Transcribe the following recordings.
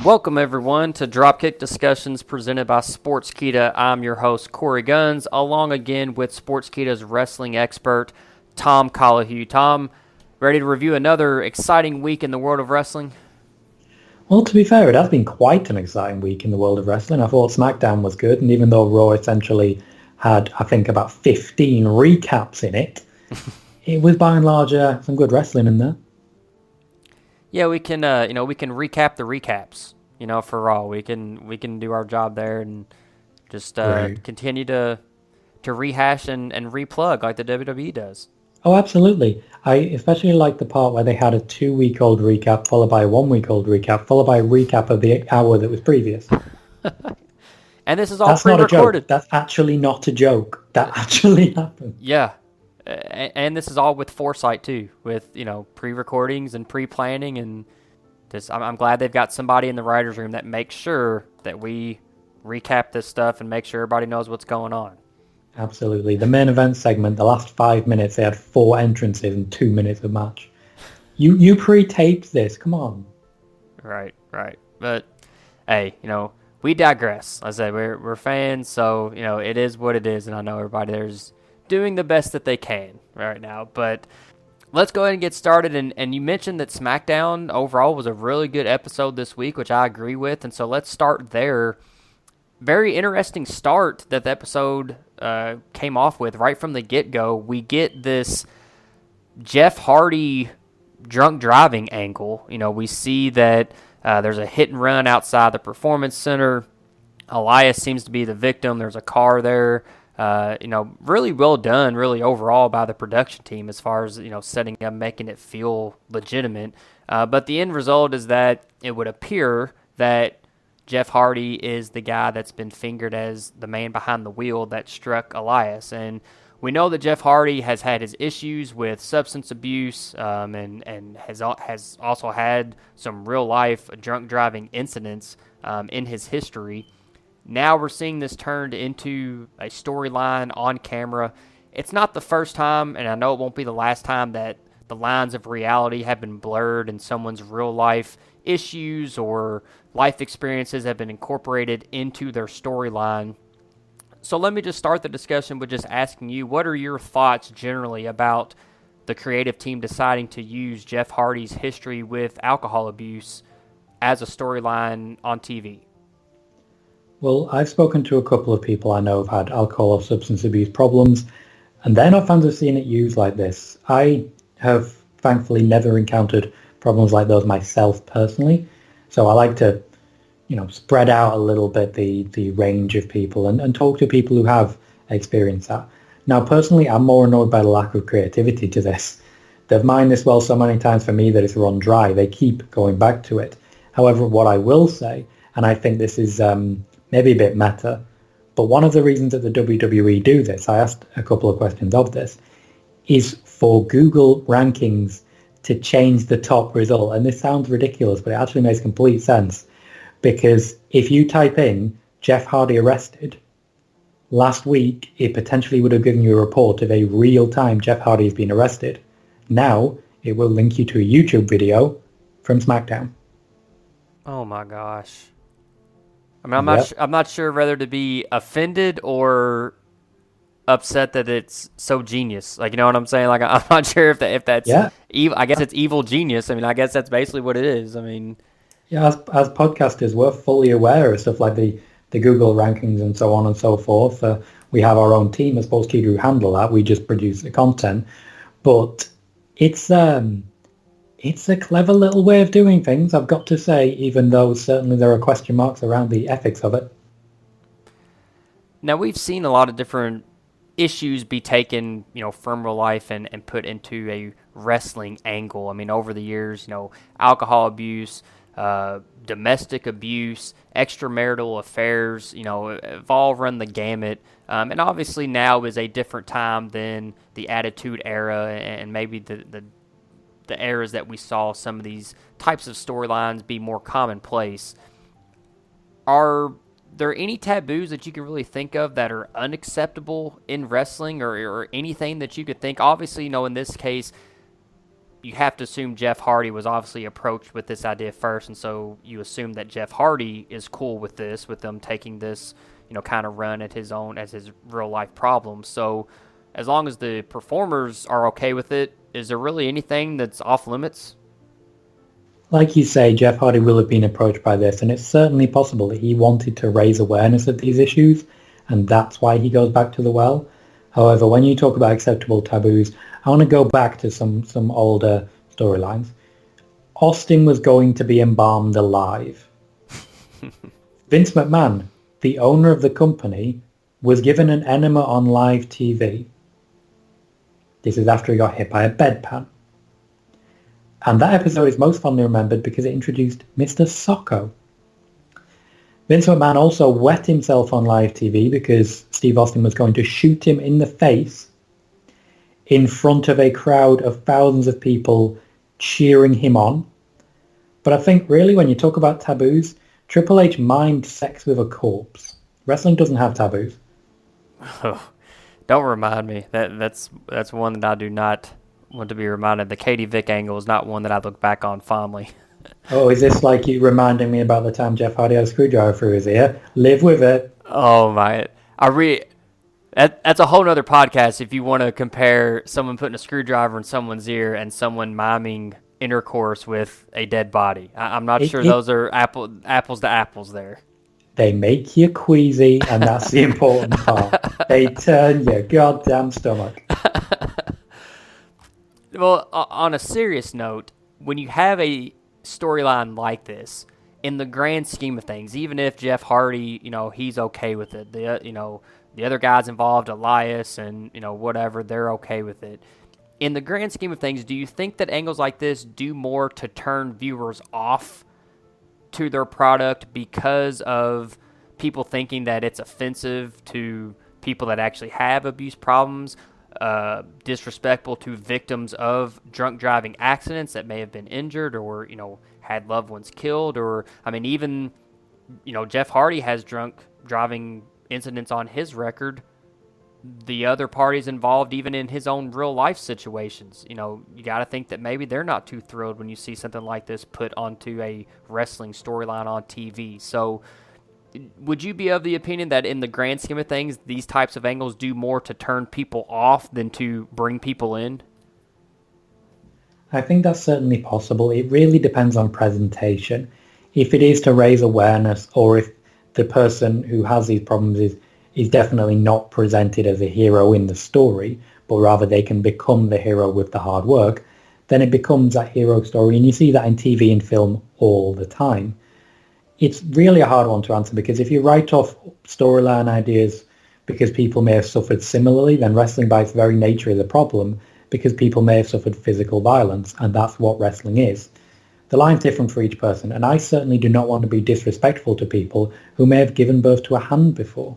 Welcome, everyone, to Dropkick Discussions presented by Sportskeeda. I'm your host, Korey Gunz, along again with Sportskeeda's wrestling expert, Tom Colohue. Tom, ready to review another exciting week in the world of wrestling? Well, to be fair, it has been quite an exciting week in the world of wrestling. I thought SmackDown was good, and even though Raw essentially had, I think, about 15 recaps in it, it was by and large some good wrestling in there. Yeah, we can recap the recaps, for Raw. We can do our job there and just continue to rehash and replug like the WWE does. Oh, absolutely. I especially like the part where they had a 2-week-old recap followed by a 1-week-old recap followed by a recap of the hour that was previous. And this is all pre-recorded. That's actually not a joke. That actually happened. Yeah. And this is all with foresight too, with pre-recordings and pre-planning, and just I'm glad they've got somebody in the writers' room that makes sure that we recap this stuff and make sure everybody knows what's going on. Absolutely. The main event segment, the last 5 minutes, they had 4 entrances and 2 minutes of match. You pre-taped this. Come on. Right. But hey, we digress. I said we're fans, so it is what it is, and I know everybody there's doing the best that they can right now. But let's go ahead and get started. And you mentioned that SmackDown overall was a really good episode this week, which I agree with. And so let's start there. Very interesting start that the episode came off with right from the get-go. We get this Jeff Hardy drunk driving angle. We see that there's a hit and run outside the Performance Center. Elias seems to be the victim. There's a car there. Really well done, really overall by the production team as far as, setting up, making it feel legitimate. But the end result is that it would appear that Jeff Hardy is the guy that's been fingered as the man behind the wheel that struck Elias. And we know that Jeff Hardy has had his issues with substance abuse and has also had some real-life drunk driving incidents in his history. Now we're seeing this turned into a storyline on camera. It's not the first time, and I know it won't be the last time, that the lines of reality have been blurred and someone's real-life issues or life experiences have been incorporated into their storyline. So let me just start the discussion with just asking you, what are your thoughts generally about the creative team deciding to use Jeff Hardy's history with alcohol abuse as a storyline on TV? Well, I've spoken to a couple of people I know have had alcohol or substance abuse problems, and they're not fans of seeing it used like this. I have thankfully never encountered problems like those myself personally, so I like to, spread out a little bit the range of people and talk to people who have experienced that. Now, personally, I'm more annoyed by the lack of creativity to this. They've mined this well so many times for me that it's run dry. They keep going back to it. However, what I will say, and I think this is maybe a bit meta, but one of the reasons that the WWE do this, I asked a couple of questions of this, is for Google rankings to change the top result. And this sounds ridiculous, but it actually makes complete sense. Because if you type in Jeff Hardy arrested, last week it potentially would have given you a report of a real-time Jeff Hardy has been arrested. Now it will link you to a YouTube video from SmackDown. Oh my gosh. I mean, I'm not sure whether to be offended or upset that it's so genius. Like, you know what I'm saying? Like, I'm not sure if that's evil. I guess it's evil genius. I mean, I guess that's basically what it is. I mean, yeah, as podcasters, we're fully aware of stuff like the Google rankings and so on and so forth. We have our own team as Sportskeeda who handle that. We just produce the content, but it's a clever little way of doing things, I've got to say, even though certainly there are question marks around the ethics of it. Now, we've seen a lot of different issues be taken, from real life and put into a wrestling angle. I mean, over the years, alcohol abuse, domestic abuse, extramarital affairs, have all run the gamut. And obviously now is a different time than the Attitude Era and maybe the eras that we saw some of these types of storylines be more commonplace. Are there any taboos that you can really think of that are unacceptable in wrestling or anything that you could think? Obviously, in this case, you have to assume Jeff Hardy was obviously approached with this idea first, and so you assume that Jeff Hardy is cool with this, with them taking this, kind of run at his own, as his real-life problem. So as long as the performers are okay with it, is there really anything that's off limits? Like you say, Jeff Hardy will have been approached by this, and it's certainly possible that he wanted to raise awareness of these issues, and that's why he goes back to the well. However, when you talk about acceptable taboos, I want to go back to some older storylines. Austin was going to be embalmed alive. Vince McMahon, the owner of the company, was given an enema on live TV. This is after he got hit by a bedpan. And that episode is most fondly remembered because it introduced Mr. Socko. Vince McMahon also wet himself on live TV because Steve Austin was going to shoot him in the face in front of a crowd of thousands of people cheering him on. But I think really when you talk about taboos, Triple H mimed sex with a corpse. Wrestling doesn't have taboos. Oh, don't remind me. That's one that I do not want to be reminded. The Katie Vick angle is not one that I look back on fondly. Oh, is this like you reminding me about the time Jeff Hardy had a screwdriver through his ear? Live with it. Oh my! That's a whole nother podcast. If you want to compare someone putting a screwdriver in someone's ear and someone miming intercourse with a dead body, I'm not sure those are apples to apples there. They make you queasy, and that's the important part. They turn your goddamn stomach. Well, on a serious note, when you have a storyline like this, in the grand scheme of things, even if Jeff Hardy, he's okay with it, the other guys involved, Elias and, whatever, they're okay with it. In the grand scheme of things, do you think that angles like this do more to turn viewers off to their product because of people thinking that it's offensive to people that actually have abuse problems, disrespectful to victims of drunk driving accidents that may have been injured or, had loved ones killed, or, even, Jeff Hardy has drunk driving incidents on his record. The other parties involved, even in his own real life situations, you got to think that maybe they're not too thrilled when you see something like this put onto a wrestling storyline on TV. So would you be of the opinion that in the grand scheme of things, these types of angles do more to turn people off than to bring people in? I think that's certainly possible. It really depends on presentation. If it is to raise awareness, or if the person who has these problems is definitely not presented as a hero in the story, but rather they can become the hero with the hard work, then it becomes that hero story. And you see that in TV and film all the time. It's really a hard one to answer, because if you write off storyline ideas because people may have suffered similarly, then wrestling by its very nature is a problem, because people may have suffered physical violence, and that's what wrestling is. The line's different for each person, and I certainly do not want to be disrespectful to people who may have given birth to a hand before.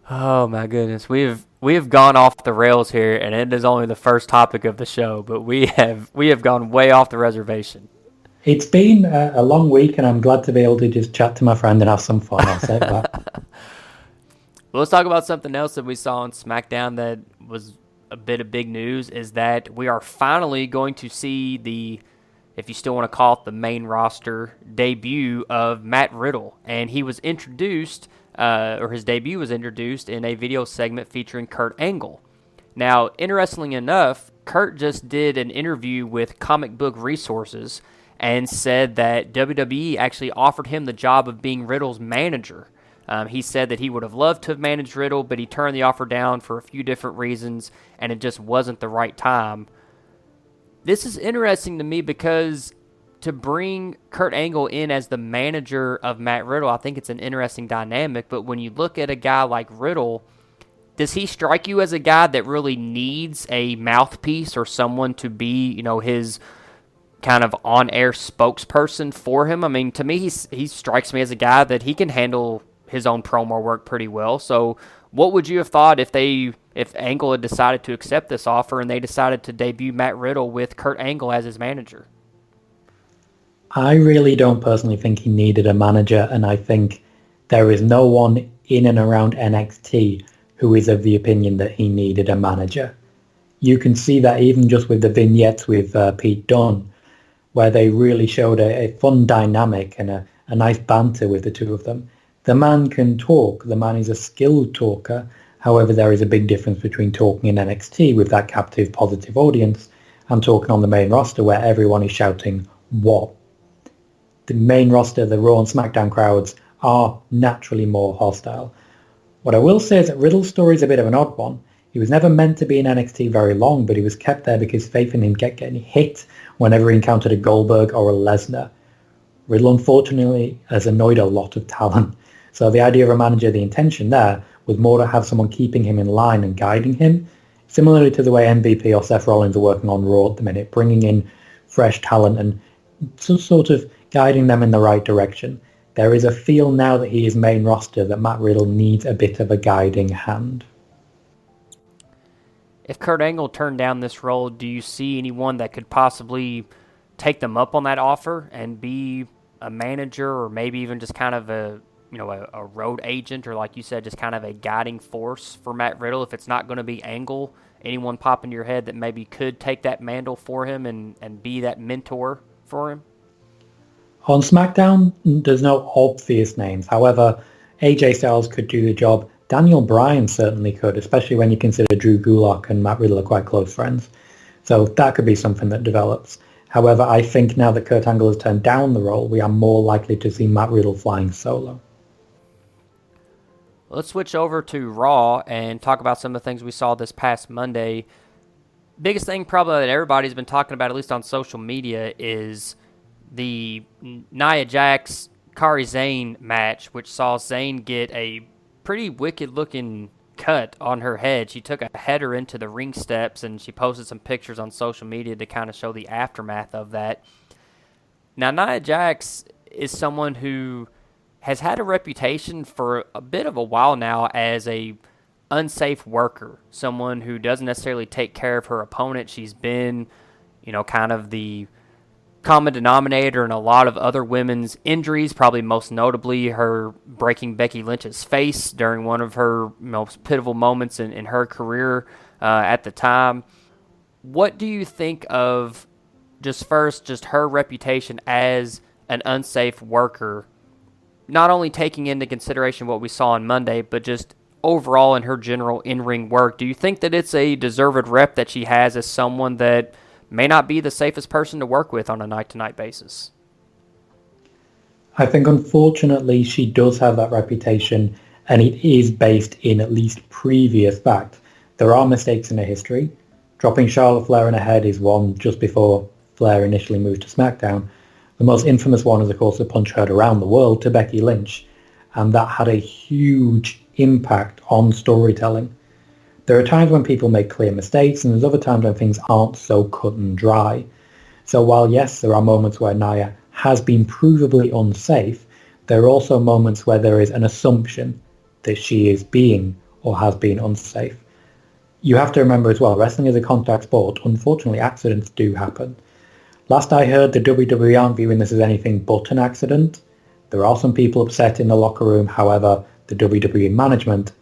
Oh my goodness, we have gone off the rails here, and it is only the first topic of the show, but we have gone way off the reservation. It's been a long week, and I'm glad to be able to just chat to my friend and have some fun. I'll say that. Well, let's talk about something else that we saw on SmackDown that was a bit of big news, is that we are finally going to see the, if you still want to call it the main roster, debut of Matt Riddle. And he was introduced, or his debut was introduced in a video segment featuring Kurt Angle. Now, interestingly enough, Kurt just did an interview with Comic Book Resources and said that WWE actually offered him the job of being Riddle's manager. He said that he would have loved to have managed Riddle, but he turned the offer down for a few different reasons, and it just wasn't the right time. This is interesting to me because to bring Kurt Angle in as the manager of Matt Riddle, I think it's an interesting dynamic, but when you look at a guy like Riddle, does he strike you as a guy that really needs a mouthpiece or someone to be, his kind of on-air spokesperson for him? To me, he strikes me as a guy that he can handle his own promo work pretty well. So what would you have thought if Angle had decided to accept this offer and they decided to debut Matt Riddle with Kurt Angle as his manager? I really don't personally think he needed a manager, and I think there is no one in and around NXT who is of the opinion that he needed a manager. You can see that even just with the vignettes with Pete Dunne, where they really showed a fun dynamic and a nice banter with the two of them. The man can talk. The man is a skilled talker. However, there is a big difference between talking in NXT with that captive, positive audience and talking on the main roster where everyone is shouting, "What?" The main roster, the Raw and SmackDown crowds, are naturally more hostile. What I will say is that Riddle's story is a bit of an odd one. He was never meant to be in NXT very long, but he was kept there because faith in him kept getting hit whenever he encountered a Goldberg or a Lesnar. Riddle, unfortunately, has annoyed a lot of talent. So the idea of a manager, the intention there, was more to have someone keeping him in line and guiding him, similarly to the way MVP or Seth Rollins are working on Raw at the minute, bringing in fresh talent and sort of guiding them in the right direction. There is a feel now that he is main roster that Matt Riddle needs a bit of a guiding hand. If Kurt Angle turned down this role, do you see anyone that could possibly take them up on that offer and be a manager or maybe even just kind of a road agent, or like you said, just kind of a guiding force for Matt Riddle? If it's not going to be Angle, anyone pop into your head that maybe could take that mantle for him and be that mentor for him? On SmackDown, there's no obvious names. However, AJ Styles could do the job. Daniel Bryan certainly could, especially when you consider Drew Gulak and Matt Riddle are quite close friends. So that could be something that develops. However, I think now that Kurt Angle has turned down the role, we are more likely to see Matt Riddle flying solo. Let's switch over to Raw and talk about some of the things we saw this past Monday. Biggest thing probably that everybody's been talking about, at least on social media, is the Nia Jax Kairi Sane match, which saw Sane get a pretty wicked-looking cut on her head. She took a header into the ring steps, and she posted some pictures on social media to kind of show the aftermath of that. Now, Nia Jax is someone who has had a reputation for a bit of a while now as a unsafe worker, someone who doesn't necessarily take care of her opponent. She's been, kind of the common denominator in a lot of other women's injuries, probably most notably her breaking Becky Lynch's face during one of her most pivotal moments in her career at the time. What do you think of just her reputation as an unsafe worker, not only taking into consideration what we saw on Monday, but just overall in her general in-ring work? Do you think that it's a deserved rep that she has as someone that may not be the safest person to work with on a night-to-night basis? I think, unfortunately, she does have that reputation, and it is based in at least previous facts. There are mistakes in her history. Dropping Charlotte Flair in her head is one just before Flair initially moved to SmackDown. The most infamous one is, of course, the punch heard around the world to Becky Lynch, and that had a huge impact on storytelling. There are times when people make clear mistakes, and there's other times when things aren't so cut and dry. So while, yes, there are moments where Nia has been provably unsafe, there are also moments where there is an assumption that she is being or has been unsafe. You have to remember as well, wrestling is a contact sport. Unfortunately, accidents do happen. Last I heard, the WWE aren't viewing this as anything but an accident. There are some people upset in the locker room. However, the WWE management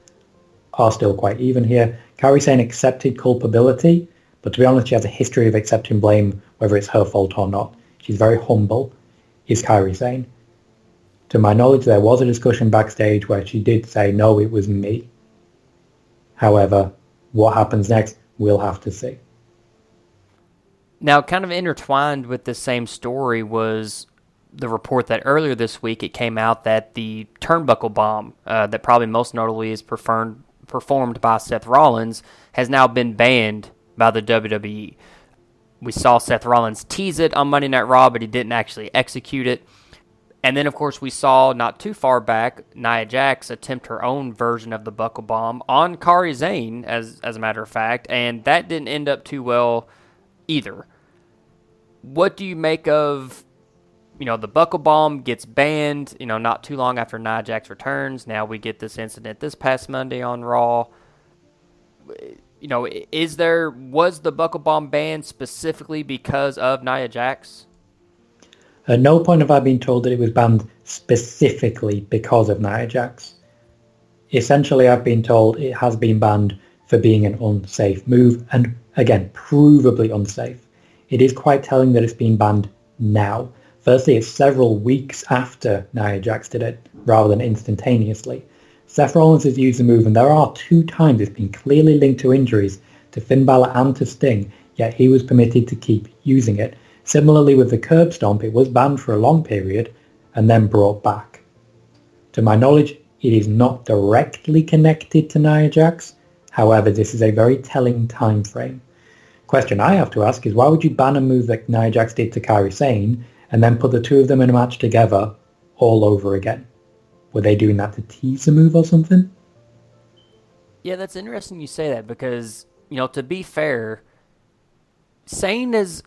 are still quite even here. Kairi Sane accepted culpability, but to be honest, she has a history of accepting blame, whether it's her fault or not. She's very humble, is Kairi Sane. To my knowledge, there was a discussion backstage where she did say, no, it was me. However, what happens next, we'll have to see. Now, kind of intertwined with this same story was the report that earlier this week it came out that the turnbuckle bomb, that probably most notably is performed by Seth Rollins, has now been banned by the WWE. We saw Seth Rollins tease it on Monday Night Raw, but he didn't actually execute it. And then, of course, we saw not too far back Nia Jax attempt her own version of the buckle bomb on Kairi Sane, as a matter of fact, and that didn't end up too well either. What do you make of, the buckle bomb gets banned, not too long after Nia Jax returns. Now we get this incident this past Monday on Raw. Was the buckle bomb banned specifically because of Nia Jax? At no point have I been told that it was banned specifically because of Nia Jax. Essentially, I've been told it has been banned for being an unsafe move, and Again, provably unsafe. It is quite telling that it's been banned now. Firstly, it's several weeks after Nia Jax did it, rather than instantaneously. Seth Rollins has used the move, and there are 2 times it's been clearly linked to injuries to Finn Balor and to Sting, yet he was permitted to keep using it. Similarly with the curb stomp, it was banned for a long period and then brought back. To my knowledge, it is not directly connected to Nia Jax. However, this is a very telling time frame. Question I have to ask is, why would you ban a move that Nia Jax did to Kairi Sane and then put the 2 of them in a match together all over again? Were they doing that to tease the move or something? Yeah, that's interesting you say that because, to be fair, Sane has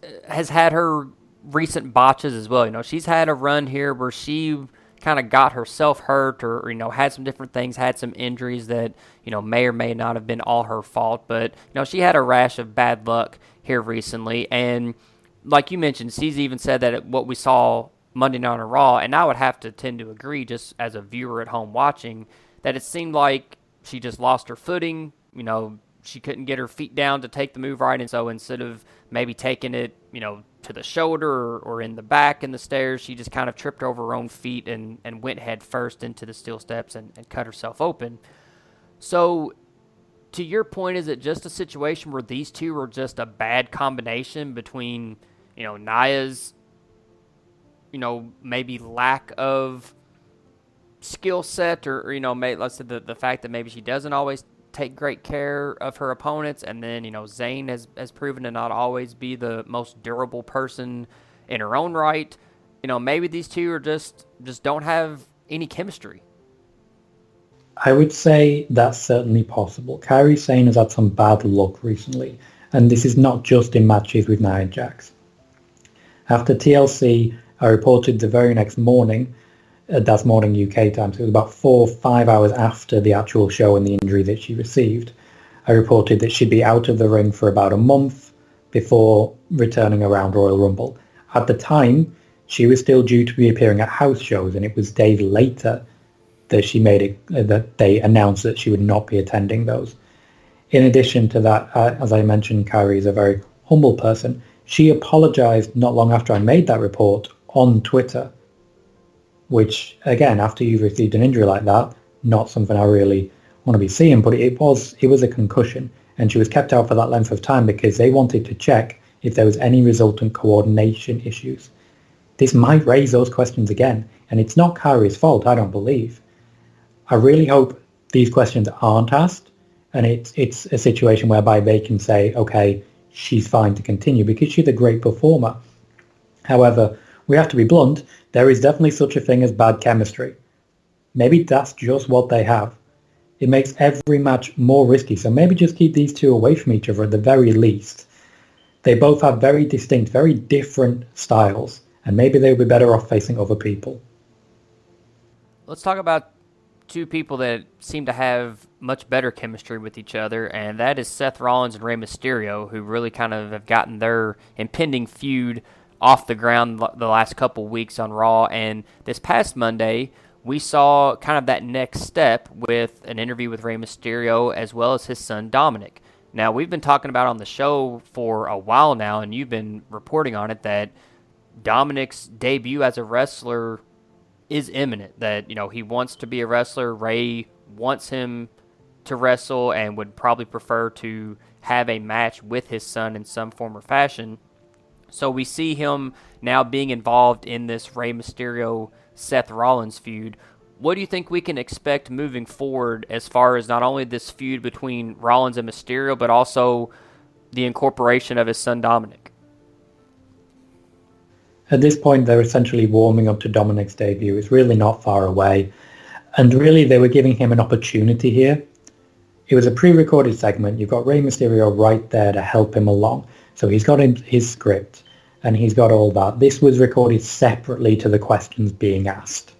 had her recent botches as well. She's had a run here where she kind of got herself hurt or had some different things, had some injuries that, may or may not have been all her fault. But, she had a rash of bad luck here recently. And like you mentioned, she's even said that what we saw Monday Night on Raw, and I would have to tend to agree just as a viewer at home watching, that it seemed like she just lost her footing. She couldn't get her feet down to take the move right, and so instead of maybe taking it, to the shoulder or in the back in the stairs, she just kind of tripped over her own feet and went head first into the steel steps and cut herself open. So, to your point, is it just a situation where these two were just a bad combination between, Nia's, maybe lack of skill set or let's say the fact that maybe she doesn't always take great care of her opponents, and then Zayn has proven to not always be the most durable person in her own right. Maybe these two are just don't have any chemistry. I would say that's certainly possible. Kairi Sane has had some bad luck recently, and this is not just in matches with Nia Jax. After TLC, I reported the very next morning, that's morning UK time, so it was about 4 or 5 hours after the actual show and the injury that she received. I reported that she'd be out of the ring for about a month before returning around Royal Rumble. At the time, she was still due to be appearing at house shows, and it was days later that she made it, that they announced that she would not be attending those. In addition to that, as I mentioned, Kairi is a very humble person. She apologized not long after I made that report on Twitter, which, again, after you've received an injury like that, not something I really want to be seeing, but it was a concussion, and she was kept out for that length of time because they wanted to check if there was any resultant coordination issues. This might raise those questions again, and it's not Kairi's fault, I don't believe. I really hope these questions aren't asked, and it's a situation whereby they can say, okay, she's fine to continue because she's a great performer. However, we have to be blunt, there is definitely such a thing as bad chemistry. Maybe that's just what they have. It makes every match more risky, so maybe just keep these two away from each other at the very least. They both have very distinct, very different styles, and maybe they would be better off facing other people. Let's talk about two people that seem to have much better chemistry with each other, and that is Seth Rollins and Rey Mysterio, who really kind of have gotten their impending feud off the ground the last couple weeks on Raw. And this past Monday, we saw kind of that next step with an interview with Rey Mysterio as well as his son Dominick. Now, we've been talking about on the show for a while now, and you've been reporting on it, that Dominick's debut as a wrestler is imminent, that, he wants to be a wrestler. Rey wants him to wrestle and would probably prefer to have a match with his son in some form or fashion. So we see him now being involved in this Rey Mysterio-Seth Rollins feud. What do you think we can expect moving forward as far as not only this feud between Rollins and Mysterio, but also the incorporation of his son Dominick? At this point, they're essentially warming up to Dominick's debut. It's really not far away. And really, they were giving him an opportunity here. It was a pre-recorded segment. You've got Rey Mysterio right there to help him along. So he's got his script, and he's got all that. This was recorded separately to the questions being asked.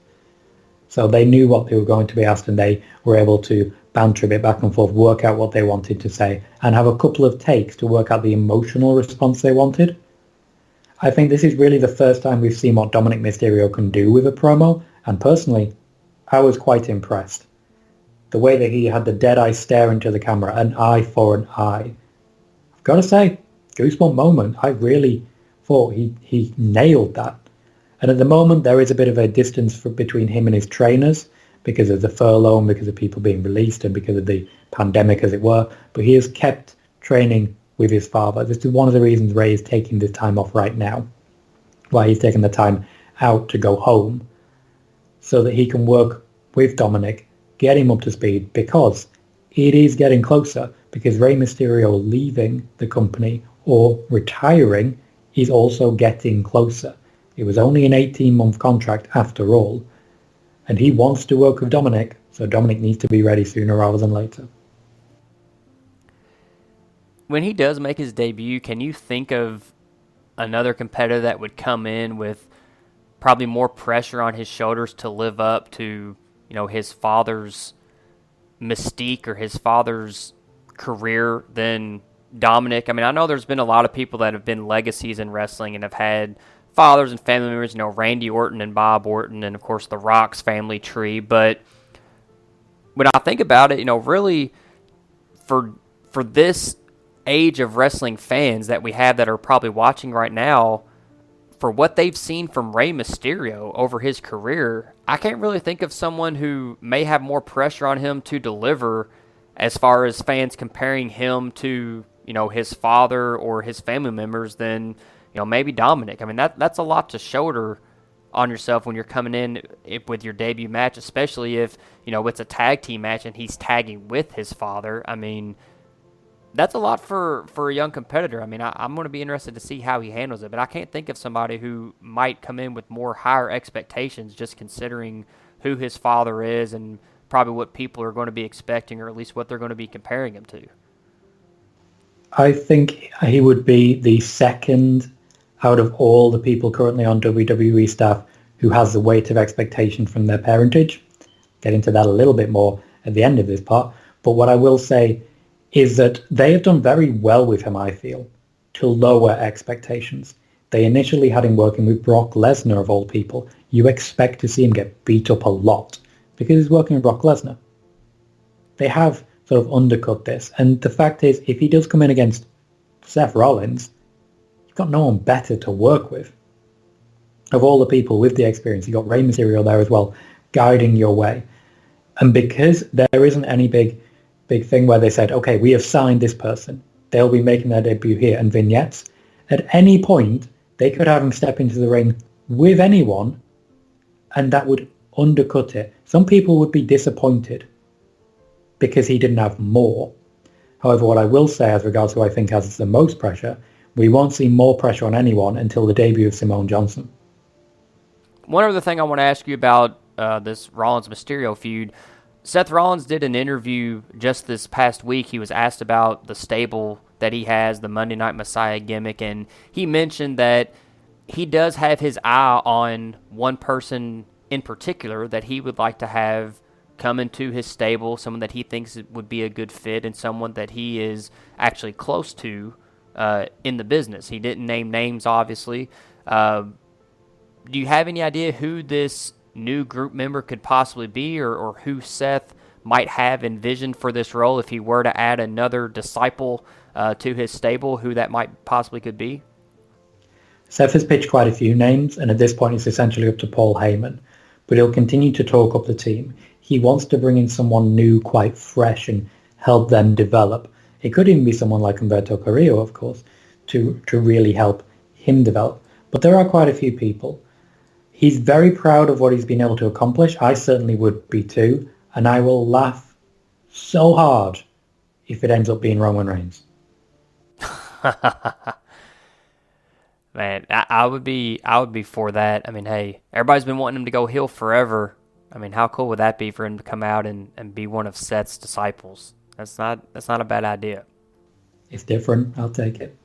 So they knew what they were going to be asked, and they were able to banter a bit back and forth, work out what they wanted to say, and have a couple of takes to work out the emotional response they wanted. I think this is really the first time we've seen what Dominick Mysterio can do with a promo, and personally, I was quite impressed. The way that he had the dead eye stare into the camera, an eye for an eye. Gotta say, goosebump moment. I really thought he nailed that. And at the moment, there is a bit of a distance between him and his trainers because of the furlough and because of people being released and because of the pandemic, as it were. But he has kept training with his father. This is one of the reasons Ray is taking this time off right now, why he's taking the time out to go home, so that he can work with Dominic, get him up to speed, because it is getting closer, because Rey Mysterio leaving the company or retiring is also getting closer. It was only an 18-month contract after all, and he wants to work with Dominic, so Dominic needs to be ready sooner rather than later. When he does make his debut, can you think of another competitor that would come in with probably more pressure on his shoulders to live up to, his father's mystique or his father's career than Dominic? I mean, I know there's been a lot of people that have been legacies in wrestling and have had fathers and family members, Randy Orton and Bob Orton and, of course, the Rock's family tree. But when I think about it, really for this age of wrestling fans that we have that are probably watching right now, for what they've seen from Rey Mysterio over his career, I can't really think of someone who may have more pressure on him to deliver as far as fans comparing him to, his father or his family members than, maybe Dominic. I mean, that's a lot to shoulder on yourself when you're coming in with your debut match, especially if, it's a tag team match and he's tagging with his father. I mean, that's a lot for a young competitor. I mean, I'm going to be interested to see how he handles it, but I can't think of somebody who might come in with more higher expectations just considering who his father is and probably what people are going to be expecting, or at least what they're going to be comparing him to. I think he would be the second out of all the people currently on WWE staff who has the weight of expectation from their parentage. Get into that a little bit more at the end of this part. But what I will say is that they have done very well with him, I feel, to lower expectations. They initially had him working with Brock Lesnar, of all people. You expect to see him get beat up a lot because he's working with Brock Lesnar. They have sort of undercut this. And the fact is, if he does come in against Seth Rollins, you've got no one better to work with. Of all the people with the experience, you've got Rey Mysterio there as well, guiding your way. And because there isn't any big thing where they said, okay, we have signed this person, they'll be making their debut here, and vignettes, at any point, they could have him step into the ring with anyone, and that would undercut it. Some people would be disappointed because he didn't have more. However, what I will say as regards to who I think has the most pressure, we won't see more pressure on anyone until the debut of Simone Johnson. One other thing I want to ask you about this Rollins-Mysterio feud. Seth Rollins did an interview just this past week. He was asked about the stable that he has, the Monday Night Messiah gimmick, and he mentioned that he does have his eye on one person in particular that he would like to have come into his stable, someone that he thinks would be a good fit and someone that he is actually close to in the business. He didn't name names, obviously. Do you have any idea who this new group member could possibly be, or who Seth might have envisioned for this role if he were to add another disciple to his stable, who that might possibly could be? Seth has pitched quite a few names, and at this point it's essentially up to Paul Heyman, but he'll continue to talk up the team. He wants to bring in someone new, quite fresh, and help them develop. It could even be someone like Humberto Carrillo, of course, to really help him develop. But there are quite a few people. He's very proud of what he's been able to accomplish. I certainly would be too. And I will laugh so hard if it ends up being Roman Reigns. Man, I would be for that. I mean, hey, everybody's been wanting him to go heel forever. I mean, how cool would that be for him to come out and be one of Seth's disciples? That's not a bad idea. It's different. I'll take it.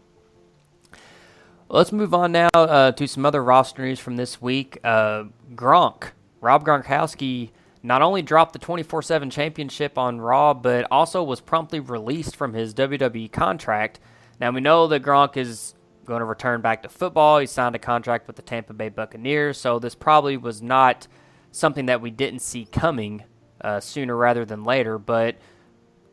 Let's move on now to some other roster news from this week. Gronk, Rob Gronkowski, not only dropped the 24/7 championship on Raw, but also was promptly released from his WWE contract. Now, we know that Gronk is going to return back to football. He signed a contract with the Tampa Bay Buccaneers, so this probably was not something that we didn't see coming sooner rather than later. But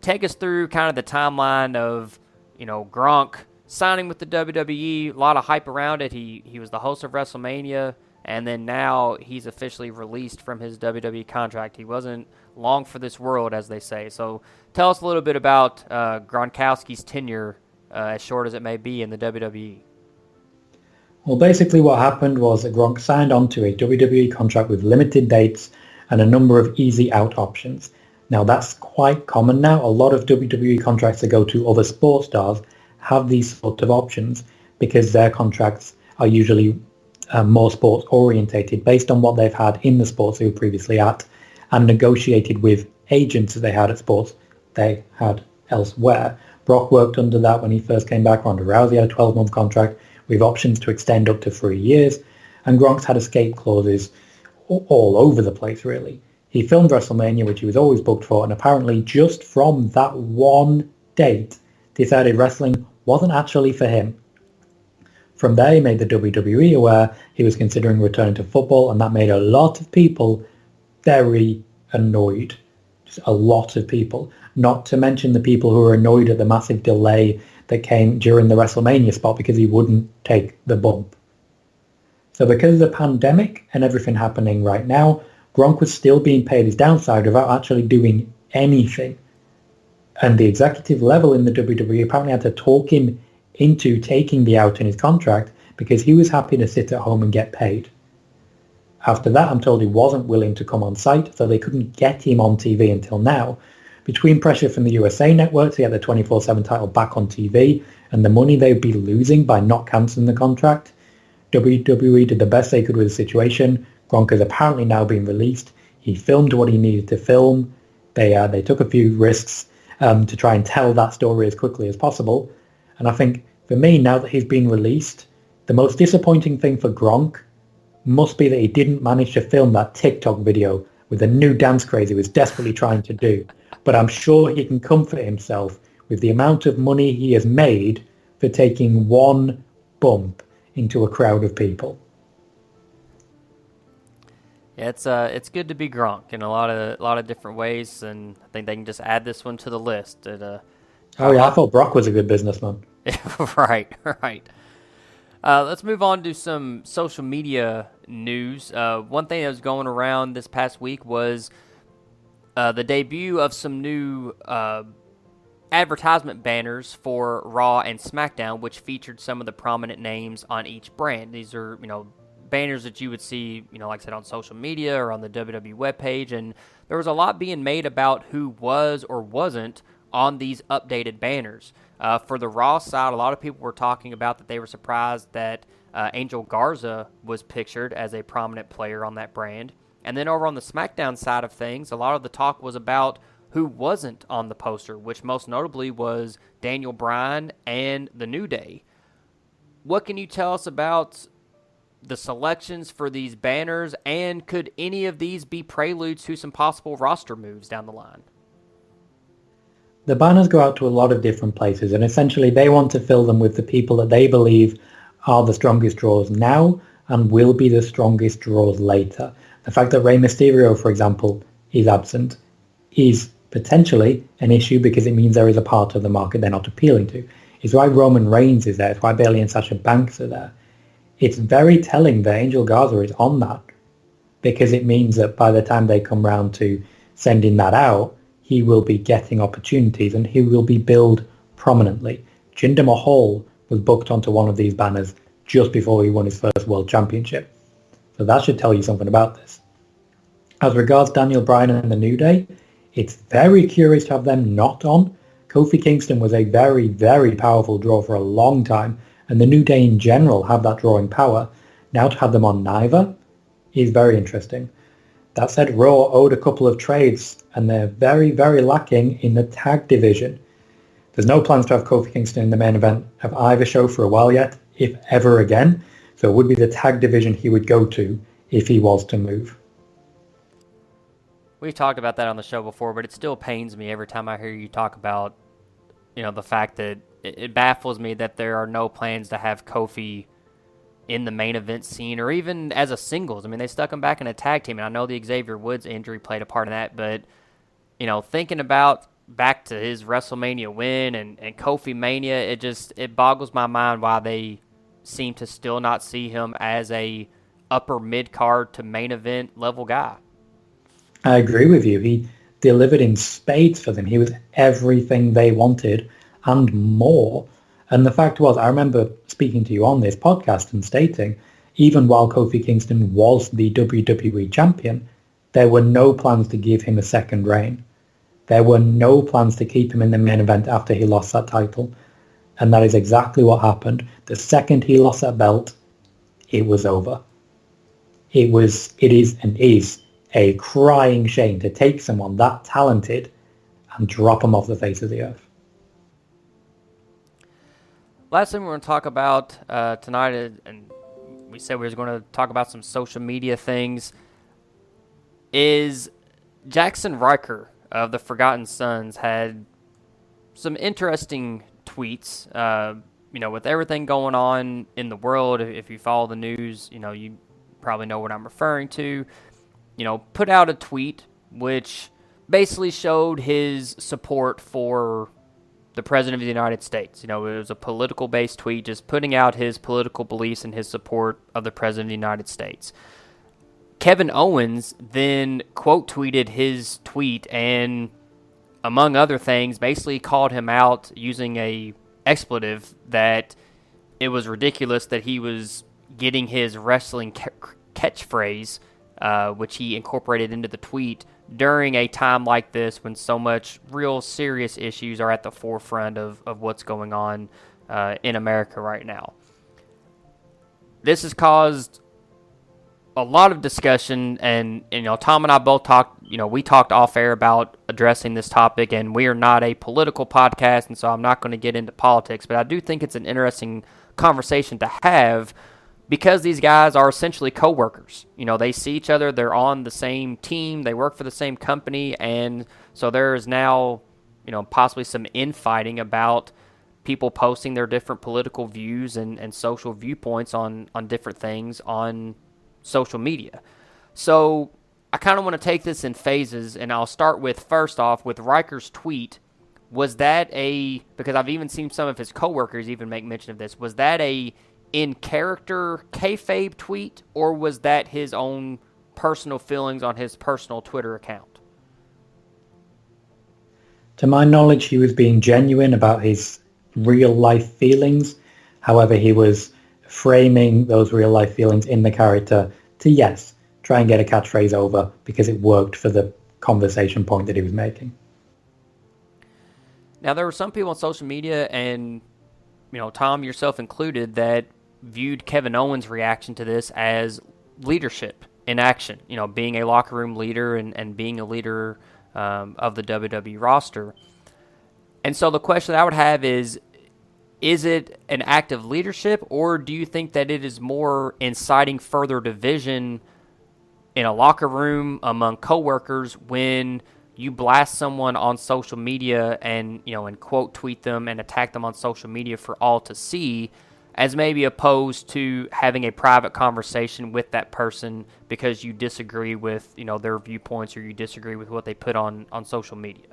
take us through kind of the timeline of Gronk signing with the WWE, a lot of hype around it. He was the host of WrestleMania, and then now he's officially released from his WWE contract. He wasn't long for this world, as they say. So tell us a little bit about Gronkowski's tenure, as short as it may be, in the WWE. Well, basically what happened was that Gronk signed on to a WWE contract with limited dates and a number of easy out options. Now, that's quite common now. A lot of WWE contracts that go to other sports stars have these sort of options because their contracts are usually more sports orientated based on what they've had in the sports they were previously at and negotiated with agents that they had at sports they had elsewhere. Brock worked under that when he first came back. Ronda Rousey had a 12-month contract with options to extend up to 3 years, and Gronk's had escape clauses all over the place, really. He filmed WrestleMania, which he was always booked for, and apparently just from that one date decided wrestling wasn't actually for him. From there, he made the WWE aware he was considering returning to football, and that made a lot of people very annoyed. Just a lot of people. Not to mention the people who were annoyed at the massive delay that came during the WrestleMania spot because he wouldn't take the bump. So because of the pandemic and everything happening right now, Gronk was still being paid his downside without actually doing anything. And the executive level in the WWE apparently had to talk him into taking the out in his contract because he was happy to sit at home and get paid. After that, I'm told he wasn't willing to come on site, so they couldn't get him on TV until now. Between pressure from the USA network to get the 24/7 title back on TV and the money they'd be losing by not cancelling the contract, WWE did the best they could with the situation. Gronk has apparently now been released. He filmed what he needed to film. They took a few risks to try and tell that story as quickly as possible. And I think, for me, now that he's been released, the most disappointing thing for Gronk must be that he didn't manage to film that TikTok video with the new dance craze he was desperately trying to do. But I'm sure he can comfort himself with the amount of money he has made for taking one bump into a crowd of people. Yeah, it's good to be Gronk in a lot of different ways, and I think they can just add this one to the list. Oh yeah, I thought Brock was a good businessman. Right. Let's move on to some social media news. One thing that was going around this past week was the debut of some new advertisement banners for Raw and SmackDown, which featured some of the prominent names on each brand. These are, banners that you would see, like I said, on social media or on the WWE webpage, and there was a lot being made about who was or wasn't on these updated banners. For the Raw side, a lot of people were talking about that they were surprised that Angel Garza was pictured as a prominent player on that brand. And then over on the SmackDown side of things, a lot of the talk was about who wasn't on the poster, which most notably was Daniel Bryan and The New Day. What can you tell us about the selections for these banners, and could any of these be preludes to some possible roster moves down the line? The banners go out to a lot of different places, and essentially they want to fill them with the people that they believe are the strongest draws now and will be the strongest draws later. The fact that Rey Mysterio, for example, is absent is potentially an issue because it means there is a part of the market they're not appealing to. It's why Roman Reigns is there. It's why Bayley and Sasha Banks are there. It's very telling that Angel Garza is on that because it means that by the time they come round to sending that out, he will be getting opportunities and he will be billed prominently. Jinder Mahal was booked onto one of these banners just before he won his first World Championship. So that should tell you something about this. As regards Daniel Bryan and The New Day, it's very curious to have them not on. Kofi Kingston was a very, very powerful draw for a long time, and The New Day in general have that drawing power. Now to have them on neither is very interesting. That said, Raw owed a couple of trades, and they're very, very lacking in the tag division. There's no plans to have Kofi Kingston in the main event of either show for a while yet, if ever again. So it would be the tag division he would go to if he was to move. We've talked about that on the show before, but it still pains me every time I hear you talk about, the fact that it baffles me that there are no plans to have Kofi in the main event scene or even as a singles. I mean, they stuck him back in a tag team, and I know the Xavier Woods injury played a part in that, but, thinking about back to his WrestleMania win and Kofi Mania, it boggles my mind why they seem to still not see him as a upper mid-card to main event level guy. I agree with you. He delivered in spades for them. He was everything they wanted and more. And the fact was, I remember speaking to you on this podcast and stating, even while Kofi Kingston was the WWE champion, there were no plans to give him a second reign. There were no plans to keep him in the main event after he lost that title. And that is exactly what happened. The second he lost that belt, it was over. It is a crying shame to take someone that talented and drop him off the face of the earth. Last thing we're going to talk about tonight, and we said we were going to talk about some social media things, is Jaxson Ryker of the Forgotten Sons had some interesting tweets. With everything going on in the world, if you follow the news, you probably know what I'm referring to. Put out a tweet which basically showed his support for the President of the United States. It was a political-based tweet, just putting out his political beliefs and his support of the President of the United States. Kevin Owens then quote-tweeted his tweet and, among other things, basically called him out using a expletive that it was ridiculous that he was getting his wrestling catchphrase, which he incorporated into the tweet, during a time like this when so much real serious issues are at the forefront of what's going on in America right now. This has caused a lot of discussion, and Tom and I both talked, we talked off air about addressing this topic, and we are not a political podcast, and so I'm not going to get into politics, but I do think it's an interesting conversation to have because these guys are essentially co-workers. They see each other, they're on the same team, they work for the same company, and so there is now, possibly some infighting about people posting their different political views and social viewpoints on different things on social media. So I kind of want to take this in phases, and I'll start with, first off, with Ryker's tweet. Was that because I've even seen some of his coworkers even make mention of this, was that a in-character kayfabe tweet, or was that his own personal feelings on his personal Twitter account? To my knowledge, he was being genuine about his real-life feelings. However, he was framing those real-life feelings in the character to, yes, try and get a catchphrase over because it worked for the conversation point that he was making. Now, there were some people on social media, and Tom, yourself included, that viewed Kevin Owens' reaction to this as leadership in action, being a locker room leader and being a leader of the WWE roster. And so the question I would have is it an act of leadership, or do you think that it is more inciting further division in a locker room among coworkers when you blast someone on social media and quote tweet them and attack them on social media for all to see, as maybe opposed to having a private conversation with that person because you disagree with their viewpoints or you disagree with what they put on social media?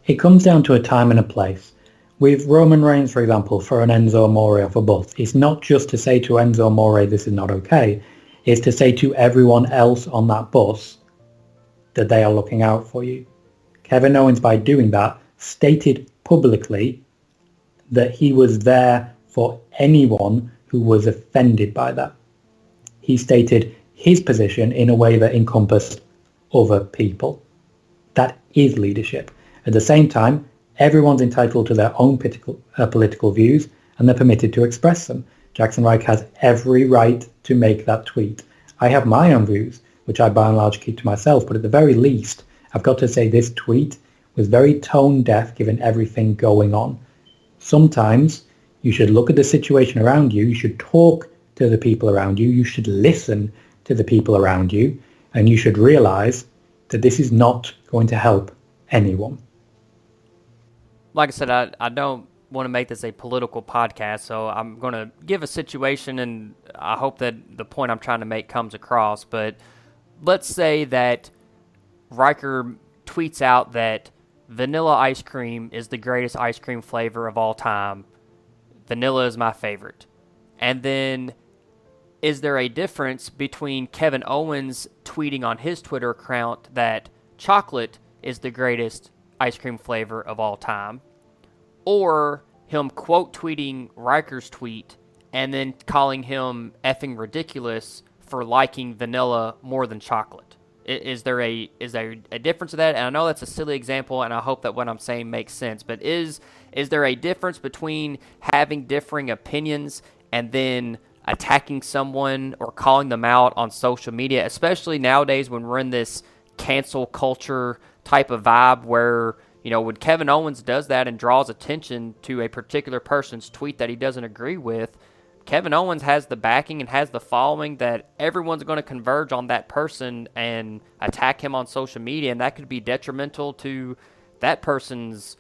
It comes down to a time and a place. With Roman Reigns, for example, for an Enzo Amore off a bus, it's not just to say to Enzo Amore this is not okay, it's to say to everyone else on that bus that they are looking out for you. Kevin Owens, by doing that, stated publicly that he was there for anyone who was offended by that. He stated his position in a way that encompassed other people. That is leadership. At the same time, everyone's entitled to their own political views, and they're permitted to express them. Jaxson Ryker has every right to make that tweet. I have my own views, which I by and large keep to myself, but at the very least, I've got to say this tweet was very tone deaf given everything going on. Sometimes you should look at the situation around you, you should talk to the people around you, you should listen to the people around you, and you should realize that this is not going to help anyone. Like I said, I don't want to make this a political podcast, so I'm going to give a situation, and I hope that the point I'm trying to make comes across. But let's say that Ryker tweets out that vanilla ice cream is the greatest ice cream flavor of all time. Vanilla is my favorite. And then, is there a difference between Kevin Owens tweeting on his Twitter account that chocolate is the greatest ice cream flavor of all time, or him quote tweeting Ryker's tweet and then calling him effing ridiculous for liking vanilla more than chocolate? Is there a difference of that? And I know that's a silly example, and I hope that what I'm saying makes sense, but is there a difference between having differing opinions and then attacking someone or calling them out on social media, especially nowadays when we're in this cancel culture type of vibe where, when Kevin Owens does that and draws attention to a particular person's tweet that he doesn't agree with, Kevin Owens has the backing and has the following that everyone's going to converge on that person and attack him on social media, and that could be detrimental to that person's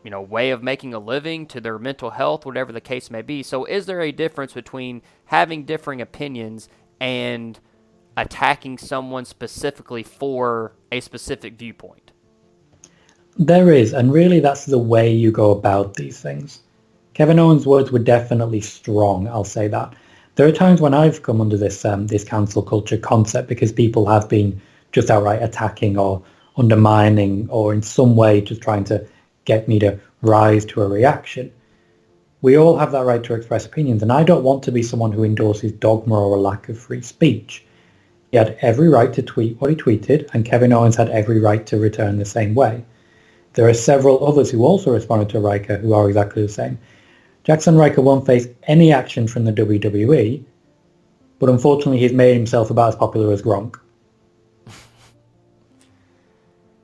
way of making a living, to their mental health, whatever the case may be. So is there a difference between having differing opinions and attacking someone specifically for a specific viewpoint? There is, and really that's the way you go about these things. Kevin Owens' words were definitely strong, I'll say that. There are times when I've come under this cancel culture concept because people have been just outright attacking or undermining or in some way just trying to get me to rise to a reaction. We all have that right to express opinions, and I don't want to be someone who endorses dogma or a lack of free speech. He had every right to tweet what he tweeted, and Kevin Owens had every right to return the same way. There are several others who also responded to Ryker who are exactly the same. Jaxson Ryker won't face any action from the WWE, but unfortunately he's made himself about as popular as Gronk.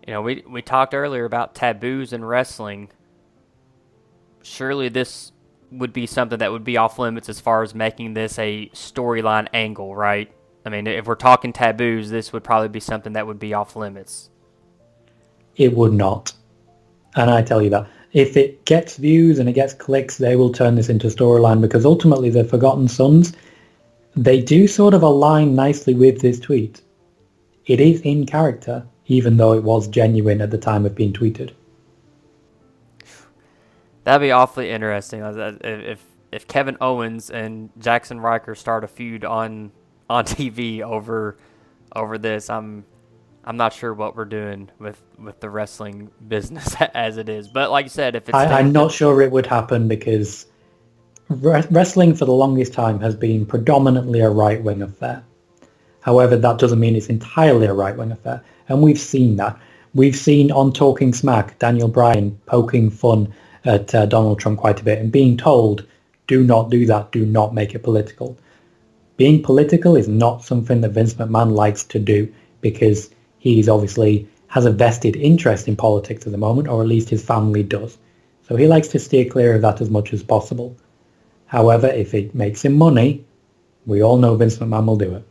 We talked earlier about taboos in wrestling. Surely this would be something that would be off limits as far as making this a storyline angle, right? I mean, if we're talking taboos, this would probably be something that would be off limits. It would not. And I tell you that. If it gets views and it gets clicks, they will turn this into storyline because ultimately the Forgotten Sons, they do sort of align nicely with this tweet. It is in character, even though it was genuine at the time of being tweeted. That'd be awfully interesting. If Kevin Owens and Jaxson Ryker start a feud on TV over this, I'm not sure what we're doing with the wrestling business as it is. But like you said, if it's... I'm not sure it would happen because wrestling for the longest time has been predominantly a right-wing affair. However, that doesn't mean it's entirely a right-wing affair. And we've seen that. We've seen on Talking Smack, Daniel Bryan poking fun at Donald Trump quite a bit and being told, do not do that, do not make it political. Being political is not something that Vince McMahon likes to do because he's obviously has a vested interest in politics at the moment, or at least his family does. So he likes to steer clear of that as much as possible. However, if it makes him money, we all know Vince McMahon will do it.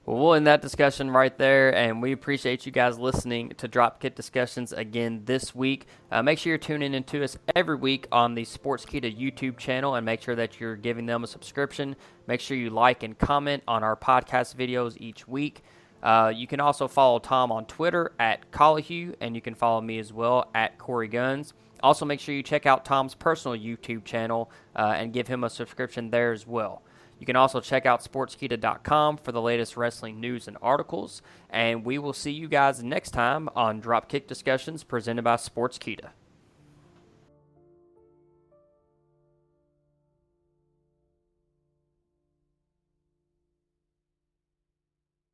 Well, we'll end that discussion right there, and we appreciate you guys listening to Dropkick Discussions again this week. Make sure you're tuning into us every week on the Sportskeeda YouTube channel, and make sure that you're giving them a subscription. Make sure you like and comment on our podcast videos each week. You can also follow Tom on Twitter at Colohue, and you can follow me as well at Korey Gunz. Also, make sure you check out Tom's personal YouTube channel and give him a subscription there as well. You can also check out Sportskeeda.com for the latest wrestling news and articles. And we will see you guys next time on Dropkick Discussions presented by Sportskeeda.